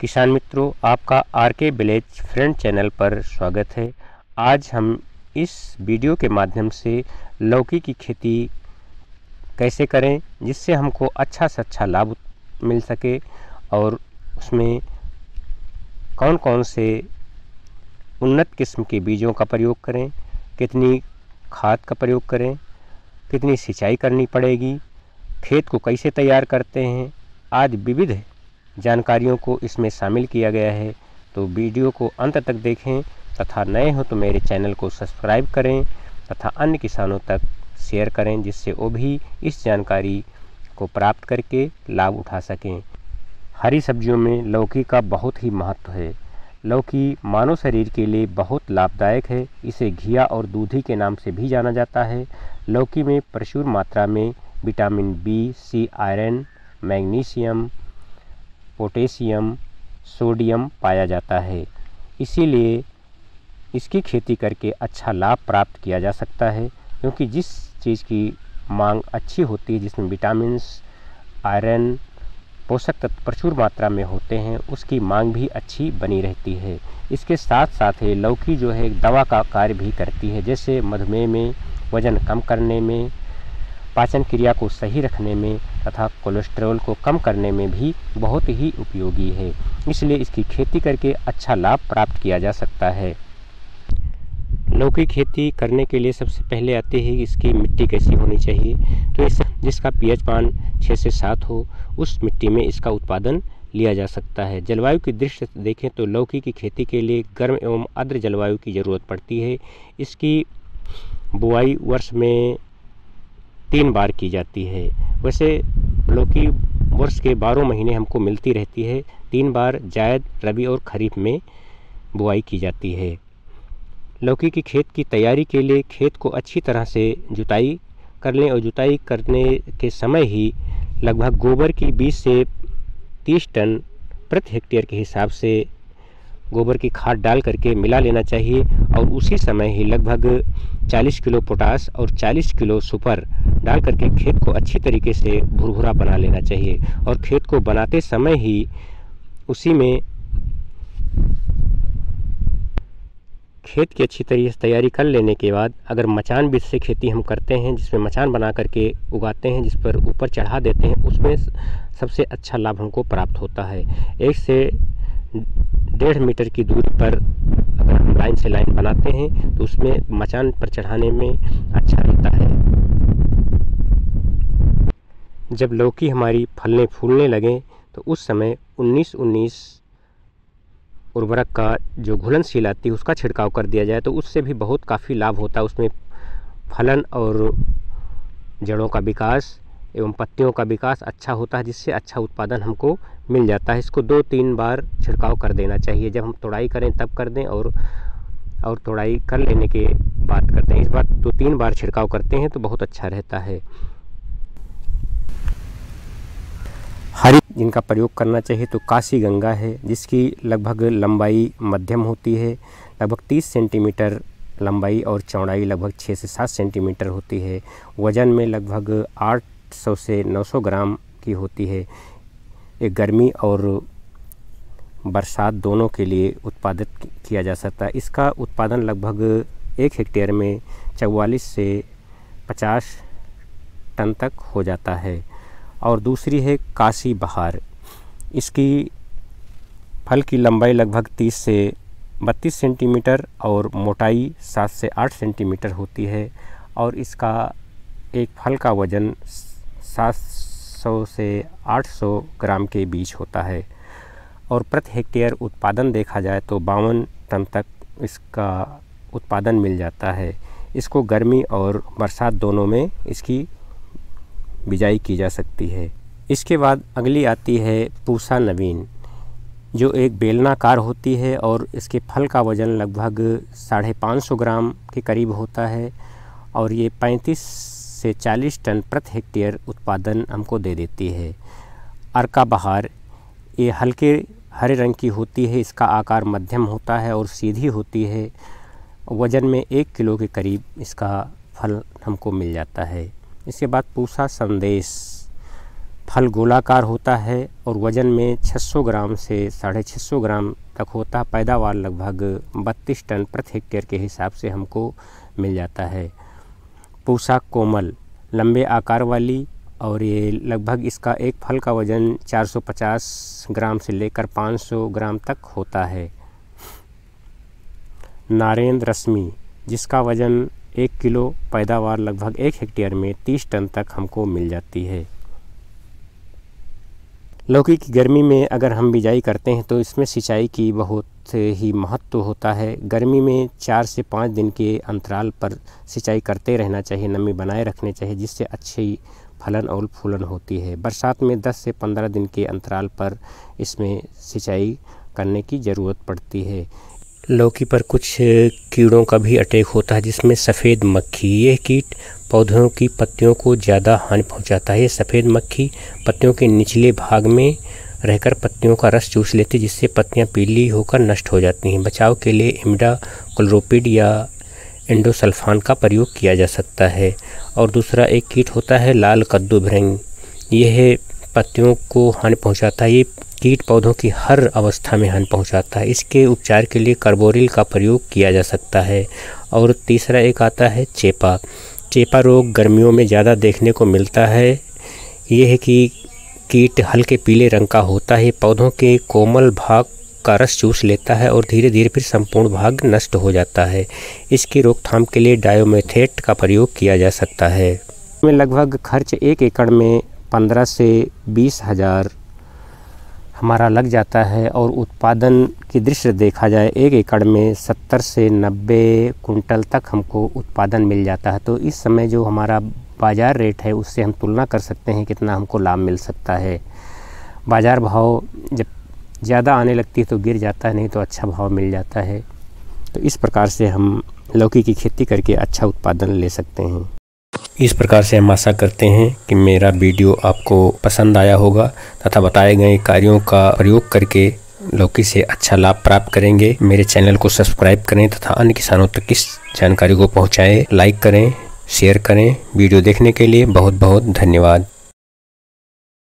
किसान मित्रों, आपका आरके विलेज फ्रेंड चैनल पर स्वागत है। आज हम इस वीडियो के माध्यम से लौकी की खेती कैसे करें जिससे हमको अच्छा से अच्छा लाभ मिल सके और उसमें कौन कौन से उन्नत किस्म के बीजों का प्रयोग करें, कितनी खाद का प्रयोग करें, कितनी सिंचाई करनी पड़ेगी, खेत को कैसे तैयार करते हैं, आज विविध जानकारियों को इसमें शामिल किया गया है। तो वीडियो को अंत तक देखें तथा नए हो तो मेरे चैनल को सब्सक्राइब करें तथा अन्य किसानों तक शेयर करें जिससे वो भी इस जानकारी को प्राप्त करके लाभ उठा सकें। हरी सब्जियों में लौकी का बहुत ही महत्व है। लौकी मानव शरीर के लिए बहुत लाभदायक है। इसे घिया और दूधी के नाम से भी जाना जाता है। लौकी में प्रचुर मात्रा में विटामिन बी, सी, आयरन, मैग्नीशियम, पोटेशियम, सोडियम पाया जाता है। इसीलिए इसकी खेती करके अच्छा लाभ प्राप्त किया जा सकता है, क्योंकि जिस चीज़ की मांग अच्छी होती है, जिसमें विटामिन्स, आयरन, पोषक तत्व प्रचुर मात्रा में होते हैं, उसकी मांग भी अच्छी बनी रहती है। इसके साथ साथ ही लौकी जो है एक दवा का कार्य भी करती है, जैसे मधुमेह में, वजन कम करने में, पाचन क्रिया को सही रखने में तथा कोलेस्ट्रॉल को कम करने में भी बहुत ही उपयोगी है। इसलिए इसकी खेती करके अच्छा लाभ प्राप्त किया जा सकता है। लौकी खेती करने के लिए सबसे पहले आते हैं इसकी मिट्टी कैसी होनी चाहिए। तो जिसका पीएच मान 6 से 7 हो, उस मिट्टी में इसका उत्पादन लिया जा सकता है। जलवायु की दृष्टि से देखें तो लौकी की खेती के लिए गर्म एवं आर्द्र जलवायु की ज़रूरत पड़ती है। इसकी बुआई वर्ष में 3 बार की जाती है। वैसे लौकी वर्ष के 12 महीने हमको मिलती रहती है। 3 बार जायद, रबी और खरीफ में बुआई की जाती है। लौकी की खेत की तैयारी के लिए खेत को अच्छी तरह से जुताई कर लें और जुताई करने के समय ही लगभग गोबर की 20 से 30 टन प्रति हेक्टेयर के हिसाब से गोबर की खाद डाल करके मिला लेना चाहिए और उसी समय ही लगभग 40 किलो पोटास और 40 किलो सुपर डाल करके खेत को अच्छी तरीके से भुरभुरा बना लेना चाहिए। और खेत को बनाते समय ही उसी में खेत की अच्छी तरीके से तैयारी कर लेने के बाद अगर मचान बीज से खेती हम करते हैं, जिसमें मचान बना करके उगाते हैं, जिस पर ऊपर चढ़ा देते हैं, उसमें सबसे अच्छा लाभ हमको प्राप्त होता है। 1 से 1.5 मीटर की दूरी पर अगर हम लाइन से लाइन बनाते हैं तो उसमें मचान पर चढ़ाने में अच्छा रहता है। जब लौकी हमारी फलने फूलने लगे तो उस समय 19-19 उर्वरक का जो घुलनशील आती है उसका छिड़काव कर दिया जाए तो उससे भी बहुत काफ़ी लाभ होता है। उसमें फलन और जड़ों का विकास एवं पत्तियों का विकास अच्छा होता है, जिससे अच्छा उत्पादन हमको मिल जाता है। इसको 2-3 बार छिड़काव कर देना चाहिए। जब हम तोड़ाई करें तब कर दें और तोड़ाई कर लेने के बाद करते हैं। इस बार 2-3 बार छिड़काव करते हैं तो बहुत अच्छा रहता है। हरी जिनका प्रयोग करना चाहिए तो काशी गंगा है, जिसकी लगभग लंबाई मध्यम होती है, लगभग 30 सेंटीमीटर लंबाई और चौड़ाई लगभग 6 से 7 सेंटीमीटर होती है। वज़न में लगभग 800 से 900 ग्राम की होती है। ये गर्मी और बरसात दोनों के लिए उत्पादित किया जा सकता है। इसका उत्पादन लगभग 1 हेक्टेयर में 44 से 50 टन तक हो जाता है। और दूसरी है काशी बहार। इसकी फल की लंबाई लगभग 30 से 32 सेंटीमीटर और मोटाई 7 से 8 सेंटीमीटर होती है और इसका एक फल का वज़न 700 से 800 ग्राम के बीच होता है। और प्रति हेक्टेयर उत्पादन देखा जाए तो 52 टन तक इसका उत्पादन मिल जाता है। इसको गर्मी और बरसात दोनों में इसकी बिजाई की जा सकती है। इसके बाद अगली आती है पूसा नवीन, जो एक बेलनाकार होती है और इसके फल का वज़न लगभग 550 ग्राम के करीब होता है और ये 35 से 40 टन प्रति हेक्टेयर उत्पादन हमको दे देती है। अर्का बहार, ये हल्के हरे रंग की होती है। इसका आकार मध्यम होता है और सीधी होती है। वज़न में 1 किलो के करीब इसका फल हमको मिल जाता है। इसके बाद पूसा संदेश, फल गोलाकार होता है और वज़न में 600 ग्राम से 650 ग्राम तक होता है। पैदावार लगभग 32 टन प्रति हेक्टेयर के हिसाब से हमको मिल जाता है। पोशाक कोमल, लंबे आकार वाली, और ये लगभग इसका एक फल का वज़न 450 ग्राम से लेकर 500 ग्राम तक होता है। नारेंद्र रश्मि, जिसका वज़न 1 किलो, पैदावार लगभग 1 हेक्टेयर में 30 टन तक हमको मिल जाती है। लौकी की गर्मी में अगर हम बिजाई करते हैं तो इसमें सिंचाई की बहुत ही महत्व होता है। गर्मी में 4 से 5 दिन के अंतराल पर सिंचाई करते रहना चाहिए, नमी बनाए रखने चाहिए, जिससे अच्छी फलन और फूलन होती है। बरसात में 10 से 15 दिन के अंतराल पर इसमें सिंचाई करने की ज़रूरत पड़ती है। लौकी पर कुछ कीड़ों का भी अटैक होता है, जिसमें सफ़ेद मक्खी। यह कीट पौधों की पत्तियों को ज़्यादा हानि पहुंचाता है। ये सफ़ेद मक्खी पत्तियों के निचले भाग में रहकर पत्तियों का रस चूस लेती है, जिससे पत्तियां पीली होकर नष्ट हो जाती हैं। बचाव के लिए इमिडाक्लोपीड या एंडोसल्फान का प्रयोग किया जा सकता है। और दूसरा एक कीट होता है लाल कद्दू भृंग। यह पत्तियों को हानि पहुंचाता है। ये कीट पौधों की हर अवस्था में हानि पहुंचाता है। इसके उपचार के लिए कार्बोरिल का प्रयोग किया जा सकता है। और तीसरा एक आता है चेपा। चेपा रोग गर्मियों में ज़्यादा देखने को मिलता है। यह है कि कीट हल्के पीले रंग का होता है, पौधों के कोमल भाग का रस चूस लेता है और धीरे धीरे फिर संपूर्ण भाग नष्ट हो जाता है। इसकी रोकथाम के लिए डायोमेथेट का प्रयोग किया जा सकता है। इसमें लगभग खर्च 1 एकड़ में 15 से 20 हज़ार हमारा लग जाता है। और उत्पादन की दृष्टि देखा जाए 1 एकड़ में 70 से 90 कुंटल तक हमको उत्पादन मिल जाता है। तो इस समय जो हमारा बाज़ार रेट है उससे हम तुलना कर सकते हैं कितना हमको लाभ मिल सकता है। बाज़ार भाव जब ज़्यादा आने लगती है तो गिर जाता है, नहीं तो अच्छा भाव मिल जाता है। तो इस प्रकार से हम लौकी की खेती करके अच्छा उत्पादन ले सकते हैं। इस प्रकार से हम आशा करते हैं कि मेरा वीडियो आपको पसंद आया होगा तथा बताए गए कार्यों का प्रयोग करके लौकी से अच्छा लाभ प्राप्त करेंगे। मेरे चैनल को सब्सक्राइब करें तथा अन्य किसानों तक इस जानकारी को पहुंचाएं। लाइक करें, शेयर करें। वीडियो देखने के लिए बहुत बहुत धन्यवाद।